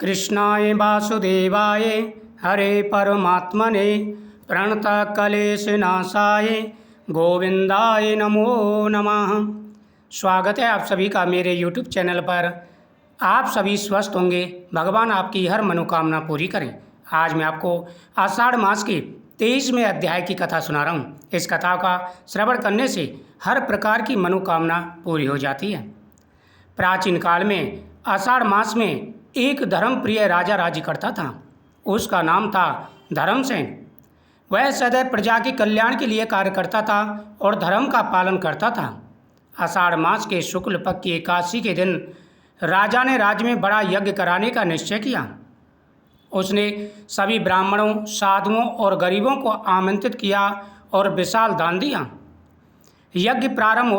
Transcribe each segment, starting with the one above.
कृष्णाय वासुदेवाय हरे परमात्मने प्रणतक्लेशनाशाय गोविंदाय नमो नमः। स्वागत है आप सभी का मेरे YouTube चैनल पर। आप सभी स्वस्थ होंगे, भगवान आपकी हर मनोकामना पूरी करें। आज मैं आपको आषाढ़ मास के 23वें अध्याय की कथा सुना रहा हूँ। इस कथा का श्रवण करने से हर प्रकार की मनोकामना पूरी हो जाती है। प्राचीन काल में आषाढ़ मास में एक धर्मप्रिय राजा राज्य करता था। उसका नाम था धर्मसेन। वह सदैव प्रजा के कल्याण के लिए कार्य करता था और धर्म का पालन करता था। आषाढ़ मास के शुक्ल पक्ष की एकादशी के दिन राजा ने राज्य में बड़ा यज्ञ कराने का निश्चय किया। उसने सभी ब्राह्मणों, साधुओं और गरीबों को आमंत्रित किया और विशाल दान दिया। यज्ञ प्रारंभ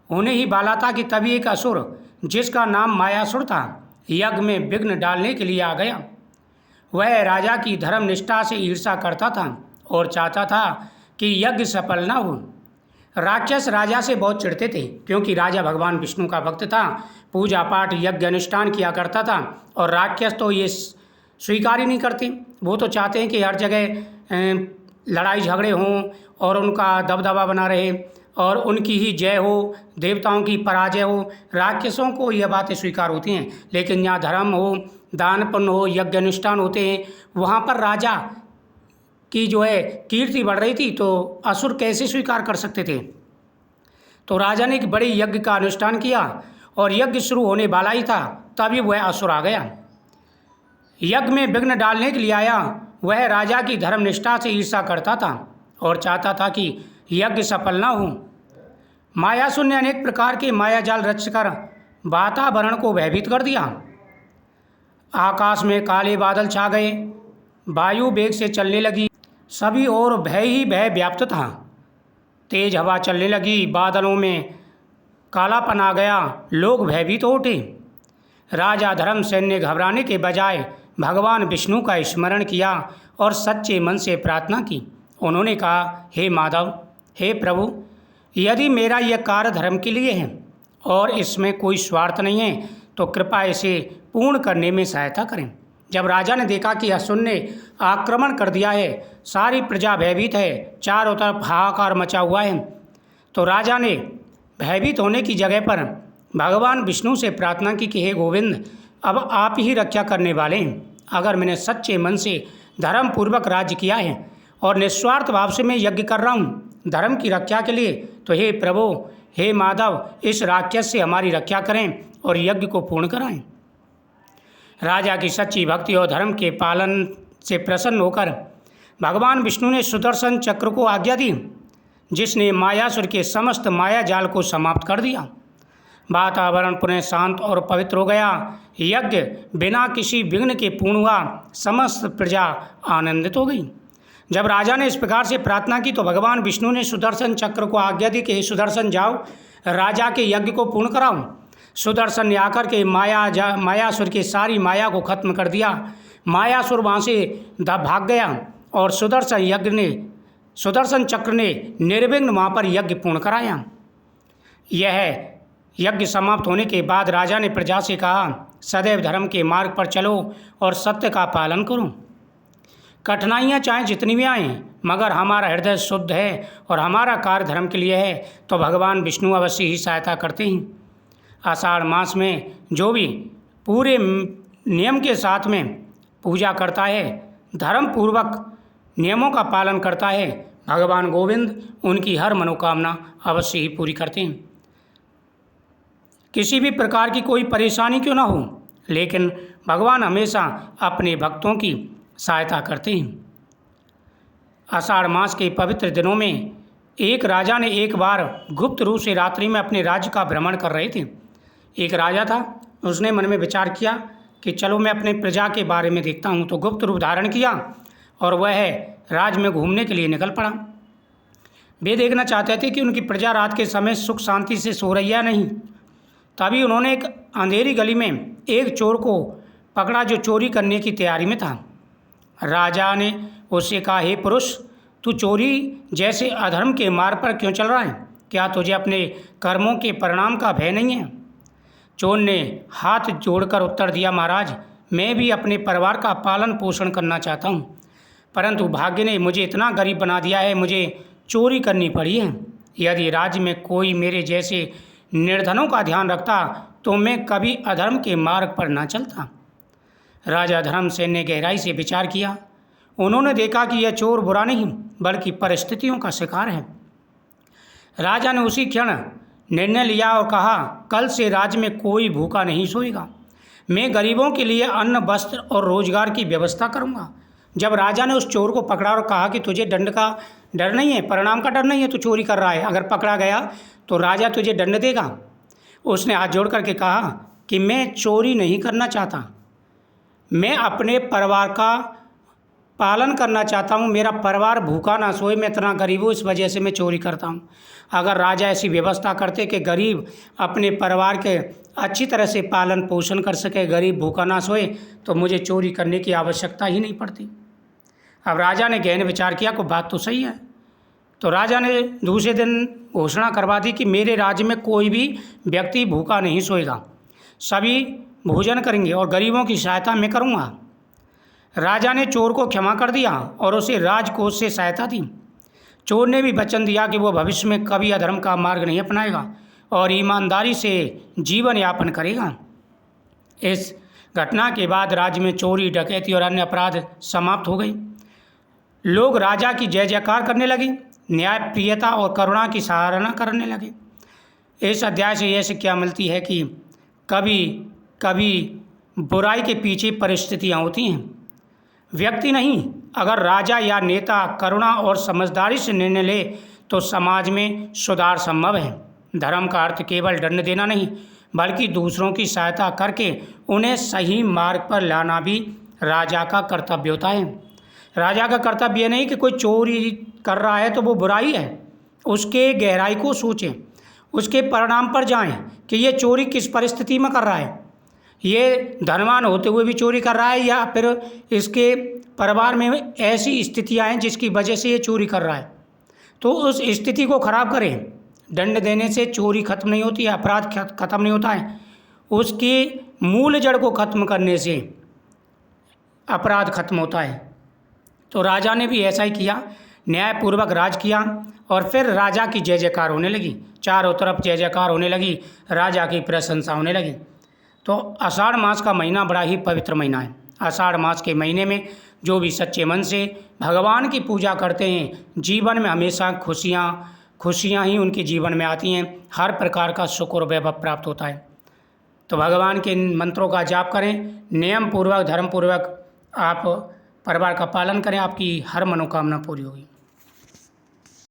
होने ही वाला था कि तभी एक असुर, जिसका नाम मायासुर था, यज्ञ में विघ्न डालने के लिए आ गया। वह राजा की धर्म निष्ठा से ईर्ष्या करता था और चाहता था कि यज्ञ सफल न हो। राक्षस राजा से बहुत चिढ़ते थे, क्योंकि राजा भगवान विष्णु का भक्त था, पूजा पाठ यज्ञ अनुष्ठान किया करता था। और राक्षस तो ये स्वीकार ही नहीं करते। वो तो चाहते हैं कि हर जगह लड़ाई झगड़े हों और उनका दबदबा बना रहे और उनकी ही जय हो, देवताओं की पराजय हो। राक्षसों को यह बातें स्वीकार होती हैं, लेकिन यहाँ धर्म हो, दान पुण्य हो, यज्ञ अनुष्ठान होते हैं, वहाँ पर राजा की जो है कीर्ति बढ़ रही थी, तो असुर कैसे स्वीकार कर सकते थे। तो राजा ने एक बड़े यज्ञ का अनुष्ठान किया और यज्ञ शुरू होने वाला ही था, तभी वह असुर आ गया। यज्ञ में विघ्न डालने के लिए आया। वह राजा की धर्मनिष्ठा से ईर्ष्या करता था और चाहता था कि यज्ञ सफल न हो। मायासुर ने अनेक प्रकार के मायाजाल रचकर वातावरण को भयभीत कर दिया। आकाश में काले बादल छा गए, वायु वेग से चलने लगी, सभी ओर भय ही भय व्याप्त था। तेज हवा चलने लगी, बादलों में कालापन आ गया, लोग भयभीत हो उठे। राजा धर्मसेन ने घबराने के बजाय भगवान विष्णु का स्मरण किया और सच्चे मन से प्रार्थना की। उन्होंने कहा, हे माधव, हे प्रभु, यदि मेरा यह कार्य धर्म के लिए है और इसमें कोई स्वार्थ नहीं है, तो कृपा इसे पूर्ण करने में सहायता करें। जब राजा ने देखा कि असुर ने आक्रमण कर दिया है, सारी प्रजा भयभीत है, चारों तरफ हाहाकार मचा हुआ है, तो राजा ने भयभीत होने की जगह पर भगवान विष्णु से प्रार्थना की कि हे गोविंद, अब आप ही रक्षा करने वाले हैं। अगर मैंने सच्चे मन से धर्म पूर्वक राज्य किया है और निस्वार्थ भाव से मैं यज्ञ कर रहा हूँ धर्म की रक्षा के लिए, तो हे प्रभु, हे माधव, इस राक्षस से हमारी रक्षा करें और यज्ञ को पूर्ण कराएं। राजा की सच्ची भक्ति और धर्म के पालन से प्रसन्न होकर भगवान विष्णु ने सुदर्शन चक्र को आज्ञा दी, जिसने मायासुर के समस्त माया जाल को समाप्त कर दिया। वातावरण पुनः शांत और पवित्र हो गया। यज्ञ बिना किसी विघ्न के पूर्ण हुआ। समस्त प्रजा आनंदित हो गई। जब राजा ने इस प्रकार से प्रार्थना की, तो भगवान विष्णु ने सुदर्शन चक्र को आज्ञा दी कि हे सुदर्शन, जाओ राजा के यज्ञ को पूर्ण कराओ। सुदर्शन ने आकर के मायासुर की सारी माया को खत्म कर दिया। मायासुर वहाँ से भाग गया और सुदर्शन चक्र ने निर्विघ्न वहाँ पर यज्ञ पूर्ण कराया। यह यज्ञ समाप्त होने के बाद राजा ने प्रजा से कहा, सदैव धर्म के मार्ग पर चलो और सत्य का पालन करो। कठिनाइयाँ चाहे जितनी भी आएँ, मगर हमारा हृदय शुद्ध है और हमारा कार्य धर्म के लिए है, तो भगवान विष्णु अवश्य ही सहायता करते हैं। आषाढ़ मास में जो भी पूरे नियम के साथ में पूजा करता है, धर्म पूर्वक नियमों का पालन करता है, भगवान गोविंद उनकी हर मनोकामना अवश्य ही पूरी करते हैं। किसी भी प्रकार की कोई परेशानी क्यों ना हो, लेकिन भगवान हमेशा अपने भक्तों की सहायता करते हैं। आषाढ़ मास के पवित्र दिनों में एक राजा ने एक बार गुप्त रूप से रात्रि में अपने राज्य का भ्रमण कर रहे थे। एक राजा था, उसने मन में विचार किया कि चलो मैं अपने प्रजा के बारे में देखता हूँ। तो गुप्त रूप धारण किया और वह राज्य में घूमने के लिए निकल पड़ा। वे देखना चाहते थे कि उनकी प्रजा रात के समय सुख शांति से सो रही है नहीं। तभी उन्होंने एक अंधेरी गली में एक चोर को पकड़ा, जो चोरी करने की तैयारी में था। राजा ने उससे कहा, हे पुरुष, तू चोरी जैसे अधर्म के मार्ग पर क्यों चल रहा है? क्या तुझे अपने कर्मों के परिणाम का भय नहीं है? चोर ने हाथ जोड़कर उत्तर दिया, महाराज, मैं भी अपने परिवार का पालन पोषण करना चाहता हूँ, परंतु भाग्य ने मुझे इतना गरीब बना दिया है, मुझे चोरी करनी पड़ी है। यदि राज्य में कोई मेरे जैसे निर्धनों का ध्यान रखता तो मैं कभी अधर्म के मार्ग पर न चलता। राजा धर्मसेन ने गहराई से विचार किया। उन्होंने देखा कि यह चोर बुरा नहीं बल्कि परिस्थितियों का शिकार है। राजा ने उसी क्षण निर्णय लिया और कहा, कल से राज्य में कोई भूखा नहीं सोएगा। मैं गरीबों के लिए अन्न, वस्त्र और रोजगार की व्यवस्था करूंगा। जब राजा ने उस चोर को पकड़ा और कहा कि तुझे दंड का डर नहीं है, परिणाम का डर नहीं है, तू चोरी कर रहा है, अगर पकड़ा गया तो राजा तुझे दंड देगा। उसने हाथ जोड़ करके कहा कि मैं चोरी नहीं करना चाहता, मैं अपने परिवार का पालन करना चाहता हूँ, मेरा परिवार भूखा ना सोए, मैं इतना गरीब हूँ, इस वजह से मैं चोरी करता हूँ। अगर राजा ऐसी व्यवस्था करते कि गरीब अपने परिवार के अच्छी तरह से पालन पोषण कर सके, गरीब भूखा ना सोए, तो मुझे चोरी करने की आवश्यकता ही नहीं पड़ती। अब राजा ने गहन विचार किया कि बात तो सही है। तो राजा ने दूसरे दिन घोषणा करवा दी कि मेरे राज्य में कोई भी व्यक्ति भूखा नहीं सोएगा, सभी भोजन करेंगे और गरीबों की सहायता मैं करूँगा। राजा ने चोर को क्षमा कर दिया और उसे राजकोष से सहायता दी। चोर ने भी वचन दिया कि वो भविष्य में कभी अधर्म का मार्ग नहीं अपनाएगा और ईमानदारी से जीवन यापन करेगा। इस घटना के बाद राज्य में चोरी, डकैती और अन्य अपराध समाप्त हो गए। लोग राजा की जय जयकार करने लगे, न्याय, प्रियता और करुणा की सराहना करने लगे। इस अध्याय से यह शिक्षा मिलती है कि कभी कभी बुराई के पीछे परिस्थितियाँ होती हैं, व्यक्ति नहीं। अगर राजा या नेता करुणा और समझदारी से निर्णय ले तो समाज में सुधार संभव है। धर्म का अर्थ केवल दंड देना नहीं बल्कि दूसरों की सहायता करके उन्हें सही मार्ग पर लाना भी राजा का कर्तव्य होता है। राजा का कर्तव्य ये नहीं कि कोई चोरी कर रहा है तो वो बुराई है, उसके गहराई को सोचें, उसके परिणाम पर जाएं कि ये चोरी किस परिस्थिति में कर रहा है, ये धनवान होते हुए भी चोरी कर रहा है या फिर इसके परिवार में ऐसी स्थितियां हैं जिसकी वजह से ये चोरी कर रहा है। तो उस स्थिति को खराब करें। दंड देने से चोरी खत्म नहीं होती है, अपराध खत्म नहीं होता है, उसकी मूल जड़ को खत्म करने से अपराध खत्म होता है। तो राजा ने भी ऐसा ही किया, न्यायपूर्वक राज किया और फिर राजा की जय जयकार होने लगी, चारों तरफ जय जयकार होने लगी, राजा की प्रशंसा होने लगी। तो आषाढ़ मास का महीना बड़ा ही पवित्र महीना है। आषाढ़ मास के महीने में जो भी सच्चे मन से भगवान की पूजा करते हैं, जीवन में हमेशा खुशियाँ ही उनके जीवन में आती हैं, हर प्रकार का सुख और वैभव प्राप्त होता है। तो भगवान के इन मंत्रों का जाप करें, नियम पूर्वक, धर्म पूर्वक आप परिवार का पालन करें, आपकी हर मनोकामना पूरी होगी।